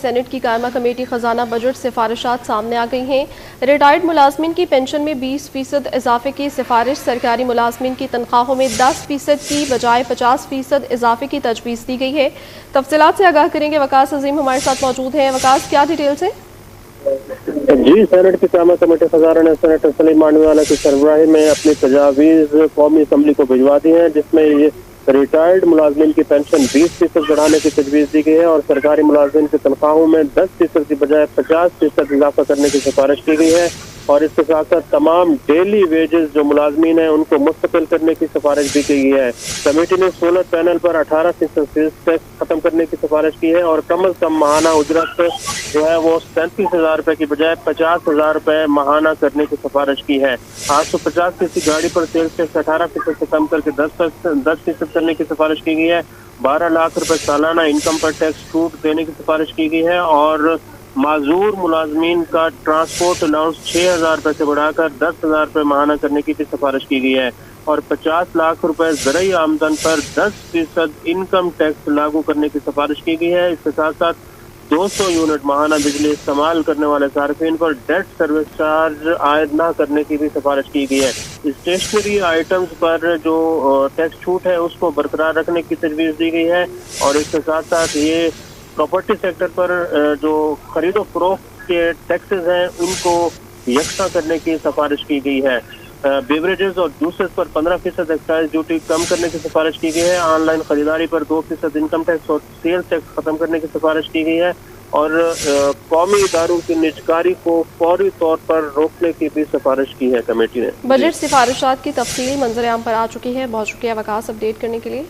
Senate की कायमा committee खजाना बजट सिफारिशात सामने आ गई हैं। रिटायर्ड मुलाजमीन की पेंशन में 20% इजाफे की सिफारिश, सरकारी मुलाजमीन की तनख्वाहों में 10% की बजाय 50% इजाफे की तजवीज़ दी गई है। तफसीलात से आगाह करेंगे वकास अजीम हमारे साथ मौजूद हैं। वकास, क्या डिटेल्स हैं? जी, सेनेट की कायमा कमेटी खजाना ने सेनेटर सलीम मांडवीवाला की सरबराही में अपनी तजावीज़ कौमी असम्बली को भिजवा दी है, जिसमें ये रिटायर्ड मुलाजमीन की पेंशन 20% बढ़ाने की तजवीज़ दी गई है और सरकारी मुलाजमीन की तनख्वाहों में 10% की बजाय 50% इजाफा करने की सिफारिश की गई है। और इसके साथ साथ तमाम डेली वेजेस जो मुलाजमीन हैं उनको मुस्तकिल करने की सिफारिश भी की गई है। कमेटी ने सोलर पैनल पर 18% टैक्स खत्म करने की सिफारिश की है और कम अज कम माहाना उजरत जो है वो 37,000 रुपए की बजाय 50,000 रुपए माहाना करने की सिफारिश की है। 850 किसी गाड़ी पर सेल्स टैक्स 18% से कम करके 10% करने की सिफारिश की गई है। 12 लाख रुपए सालाना इनकम पर टैक्स छूट देने की सिफारिश की गई है और माजूर मुलाजमीन का ट्रांसपोर्ट अलाउंस 6,000 रुपए से बढ़ाकर 10,000 रुपए माहाना करने की भी सिफारिश की गई है और 50 लाख रुपए ज़रई आमदन पर 10% इनकम टैक्स लागू करने की सिफारिश की गई है। इसके साथ साथ 200 यूनिट माहाना बिजली इस्तेमाल करने वाले सार्फिन पर डेट सर्विस चार्ज आयद न करने की भी सिफारिश की गई है। स्टेशनरी आइटम्स पर जो टैक्स छूट है उसको बरकरार रखने की तजवीज़ दी गई है और इसके साथ साथ ये प्रॉपर्टी सेक्टर पर जो खरीदो फरोख्त के टैक्सेस हैं उनको यकसा करने की सिफारिश की गई है। बेवरेजेस और जूसेस पर 15% एक्साइज ड्यूटी कम करने की सिफारिश की गई है। ऑनलाइन खरीदारी पर 2% इनकम टैक्स और सेल्स टैक्स खत्म करने की सिफारिश की गई है और कौमी इदारों की निजकारी को फौरी तौर पर रोकने की भी सिफारिश की है कमेटी ने। बजट सिफारिशात की तफसील मंजर आम पर आ चुकी है। बहुत शुक्रिया वकास अपडेट करने के लिए।